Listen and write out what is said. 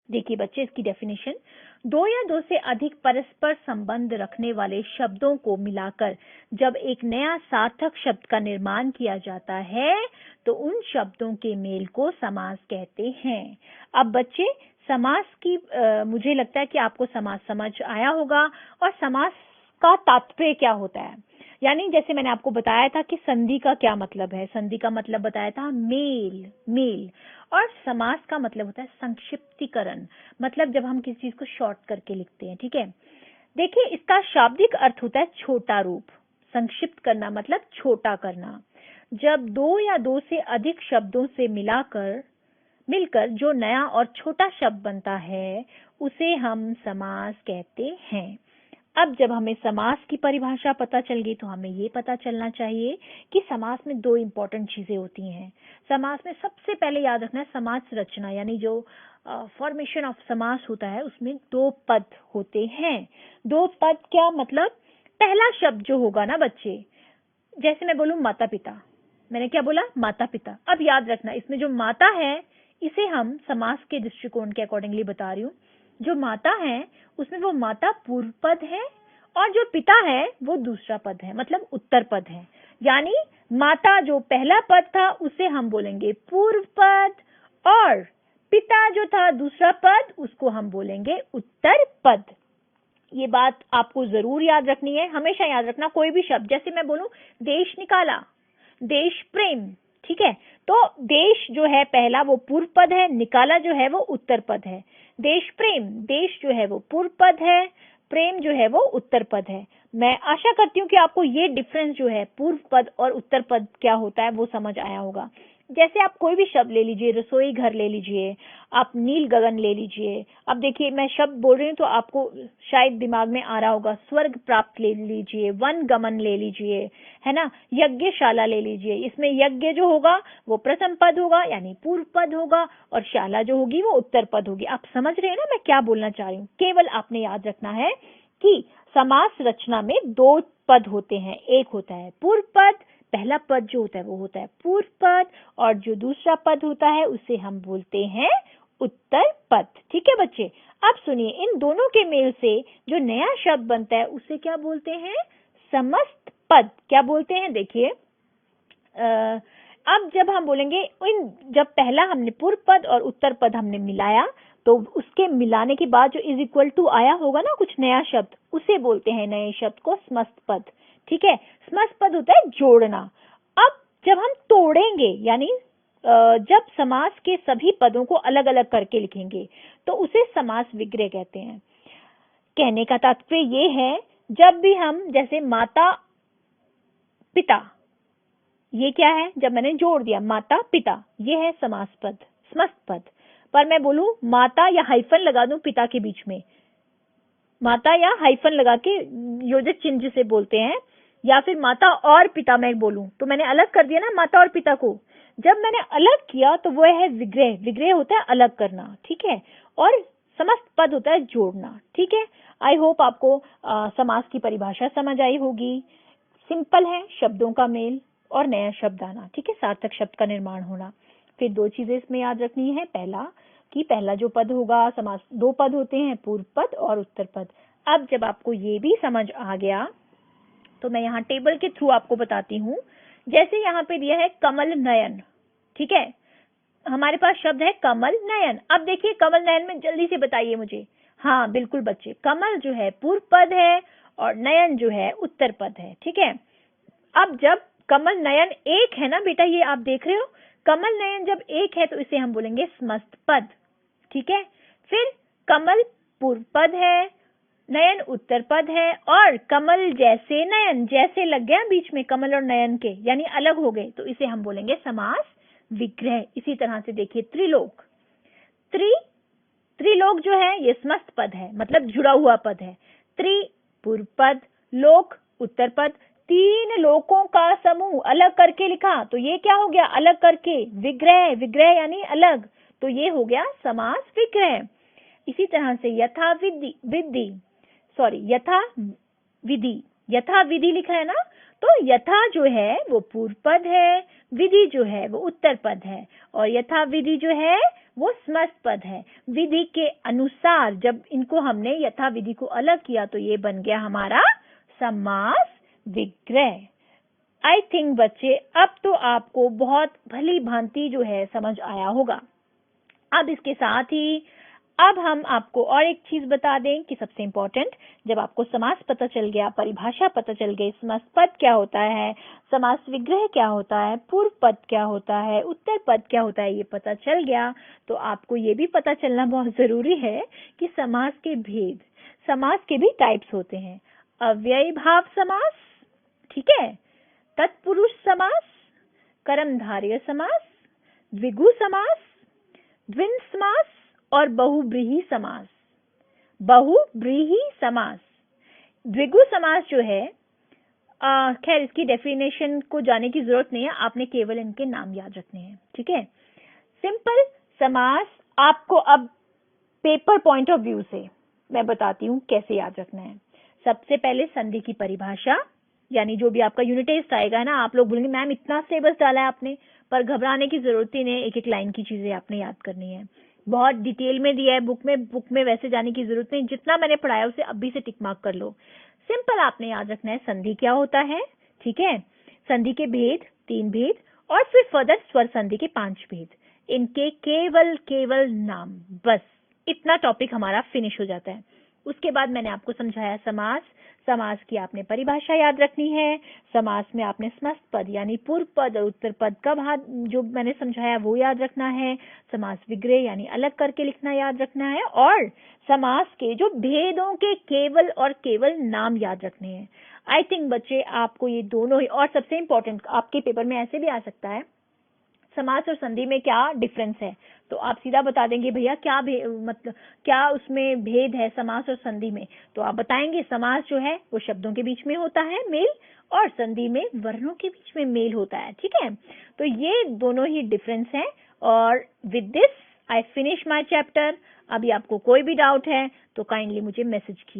देखिए बच्चे, इसकी डेफिनेशन, दो या दो से अधिक परस्पर संबंध रखने वाले शब्दों को मिलाकर जब एक नया सार्थक शब्द का निर्माण किया जाता है तो उन शब्दों के मेल को समास कहते हैं। अब बच्चे, समास की मुझे लगता है कि आपको समास समझ आया होगा। और समास का तात्पर्य क्या होता है, यानी जैसे मैंने आपको बताया था कि संधि का क्या मतलब है। संधि का मतलब बताया था मेल, मेल। और समास का मतलब होता है संक्षिप्तीकरण, मतलब जब हम किसी चीज को शॉर्ट करके लिखते हैं। ठीक है, देखिए इसका शाब्दिक अर्थ होता है छोटा रूप। संक्षिप्त करना मतलब छोटा करना। जब दो या दो से अधिक शब्दों से मिलकर जो नया और छोटा शब्द बनता है उसे हम समास कहते हैं। अब जब हमें समास की परिभाषा पता चल गई तो हमें ये पता चलना चाहिए कि समास में दो इम्पोर्टेंट चीजें होती हैं। समास में सबसे पहले याद रखना है समास रचना, यानी जो फॉर्मेशन ऑफ समास होता है उसमें दो पद होते हैं। दो पद क्या मतलब, पहला शब्द जो होगा ना बच्चे, जैसे मैं बोलूं माता पिता, मैंने क्या बोला, माता पिता। अब याद रखना इसमें जो माता है इसे हम समास के दृष्टिकोण के अकॉर्डिंगली बता रही हूँ। जो माता है उसमें वो माता पूर्व पद है और जो पिता है वो दूसरा पद है, मतलब उत्तर पद है। यानी माता जो पहला पद था उसे हम बोलेंगे पूर्व पद और पिता जो था दूसरा पद उसको हम बोलेंगे उत्तर पद। ये बात आपको जरूर याद रखनी है, हमेशा याद रखना। कोई भी शब्द, जैसे मैं बोलूं देश निकाला, देश प्रेम, ठीक है, तो देश जो है पहला वो पूर्व पद है, निकाला जो है वो उत्तर पद है। देश प्रेम, देश जो है वो पूर्व पद है, प्रेम जो है वो उत्तर पद है। मैं आशा करती हूँ कि आपको ये डिफरेंस जो है पूर्व पद और उत्तर पद क्या होता है वो समझ आया होगा। जैसे आप कोई भी शब्द ले लीजिए, रसोई घर ले लीजिए, आप नील गगन ले लीजिए। अब देखिए मैं शब्द बोल रही हूँ तो आपको शायद दिमाग में आ रहा होगा, स्वर्ग प्राप्त ले लीजिए, वन गमन ले लीजिए, है ना, यज्ञशाला ले लीजिए। इसमें यज्ञ जो होगा वो प्रथम पद होगा यानी पूर्व पद होगा और शाला जो होगी वो उत्तर पद होगी। आप समझ रहे हैं ना मैं क्या बोलना चाह रही हूँ। केवल आपने याद रखना है कि समास रचना में दो पद होते हैं, एक होता है पूर्व पद, पहला पद जो होता है वो होता है पूर्व पद और जो दूसरा पद होता है उसे हम बोलते हैं उत्तर पद। ठीक है बच्चे, अब सुनिए, इन दोनों के मेल से जो नया शब्द बनता है उसे क्या बोलते हैं, समस्त पद। क्या बोलते हैं, देखिए अब जब हम बोलेंगे जब पहला हमने पूर्व पद और उत्तर पद हमने मिलाया तो उसके मिलाने के बाद जो इज इक्वल टू आया होगा ना कुछ नया शब्द, उसे बोलते हैं नए शब्द को समस्त पद। ठीक है, समस्त पद होता है जोड़ना। अब जब हम तोड़ेंगे यानी जब समास के सभी पदों को अलग अलग करके लिखेंगे तो उसे समास विग्रह कहते हैं। कहने का तात्पर्य ये है, जब भी हम जैसे माता पिता, ये क्या है, जब मैंने जोड़ दिया माता पिता, ये है समास पद, समस्त पद। पर मैं बोलूं माता या हाइफन लगा दूं पिता के बीच में, माता या हाइफन लगा के योजक चिन्ह जिसे बोलते हैं, या फिर माता और पिता मैं बोलूं तो मैंने अलग कर दिया ना माता और पिता को। जब मैंने अलग किया तो वो है विग्रह। विग्रह होता है अलग करना, ठीक है, और समस्त पद होता है जोड़ना। ठीक है, आई होप आपको समास की परिभाषा समझ आई होगी। सिंपल है, शब्दों का मेल और नया शब्द आना, ठीक है, सार्थक शब्द का निर्माण होना। फिर दो चीजें इसमें याद रखनी है, पहला कि पहला जो पद होगा, समास दो पद होते हैं, पूर्व पद और उत्तर पद। अब जब आपको ये भी समझ आ गया तो मैं यहाँ टेबल के थ्रू आपको बताती हूँ। जैसे यहाँ पे दिया है कमल नयन, ठीक है, हमारे पास शब्द है कमल नयन। अब देखिए कमल नयन में जल्दी से बताइए मुझे। हाँ बिल्कुल बच्चे, कमल जो है पूर्व पद है और नयन जो है उत्तर पद है। ठीक है, अब जब कमल नयन एक है ना बेटा, ये आप देख रहे हो, कमल नयन जब एक है तो इसे हम बोलेंगे समस्त पद। ठीक है, फिर कमल पूर्व पद है, नयन उत्तर पद है और कमल जैसे नयन, जैसे लग गया बीच में कमल और नयन के, यानी अलग हो गए, तो इसे हम बोलेंगे समास विग्रह। इसी तरह से देखिए त्रिलोक, त्रिलोक जो है ये समस्त पद है, मतलब जुड़ा हुआ पद है। त्रि पूर्व पद, लोक उत्तर पद, तीन लोकों का समूह अलग करके लिखा तो ये क्या हो गया, अलग करके, विग्रह, विग्रह यानी अलग, तो ये हो गया समास विग्रह। इसी तरह से यथा विधि, यथा विधि लिखा है ना, तो यथा जो है वो पूर्व पद है, विधि जो है वो उत्तर पद है, और यथा विधि जो है वो समस्त पद है। विधि के अनुसार जब इनको हमने यथा विधि को अलग किया तो ये बन गया हमारा समास विग्रह। आई थिंक बच्चे अब तो आपको बहुत भली भांति जो है समझ आया होगा। अब इसके साथ ही अब हम आपको और एक चीज बता दें कि सबसे इम्पोर्टेंट, जब आपको समास पता चल गया, परिभाषा पता चल गई, समस्त पद क्या होता है, समास विग्रह क्या होता है, पूर्व पद क्या होता है, उत्तर पद क्या होता है, ये पता चल गया, तो आपको ये भी पता चलना बहुत जरूरी है कि समास के भेद, समास के भी टाइप्स होते हैं। अव्ययी भाव समास, ठीक है, तत्पुरुष समास, कर्मधारय समास, द्विगु समास, द्विंद समास और बहुब्रीहि समास। बहुब्रीहि समास, द्विगु समास जो है, खैर इसकी डेफिनेशन को जाने की जरूरत नहीं है, आपने केवल इनके नाम याद रखने हैं, ठीक है। सिंपल समास आपको अब पेपर पॉइंट ऑफ व्यू से मैं बताती हूँ कैसे याद रखना है। सबसे पहले संधि की परिभाषा, यानी जो भी आपका यूनिट टेस्ट आएगा ना, आप लोग बोलेंगे मैम इतना सिलेबस डाला है आपने, पर घबराने की जरूरत ही नहीं, एक एक लाइन की चीजें आपने याद करनी है। बहुत डिटेल में दिया है बुक में वैसे जाने की जरूरत नहीं, जितना मैंने पढ़ाया उसे अभी से टिक मार्क कर लो। सिंपल आपने याद रखना है संधि क्या होता है, ठीक है, संधि के भेद 3 भेद, और फिर फर्दर स्वर संधि के 5 भेद, इनके केवल नाम, बस इतना टॉपिक हमारा फिनिश हो जाता है। उसके बाद मैंने आपको समझाया समास, समास की आपने परिभाषा याद रखनी है, समास में आपने समस्त पद यानी पूर्व पद और उत्तर पद का भाग जो मैंने समझाया वो याद रखना है, समास विग्रह यानी अलग करके लिखना याद रखना है, और समास के जो भेदों के केवल नाम याद रखने हैं। आई थिंक बच्चे आपको ये दोनों ही, और सबसे इंपॉर्टेंट आपके पेपर में ऐसे भी आ सकता है समास और संधि में क्या डिफरेंस है, तो आप सीधा बता देंगे भैया क्या मतलब क्या उसमें भेद है समास और संधि में, तो आप बताएंगे समास जो है वो शब्दों के बीच में होता है मेल, और संधि में वर्णों के बीच में मेल होता है, ठीक है। तो ये दोनों ही डिफरेंस हैं, और with this I finish my chapter. अभी आपको कोई भी डाउट है तो काइंडली मुझे मैसेज कीजिए।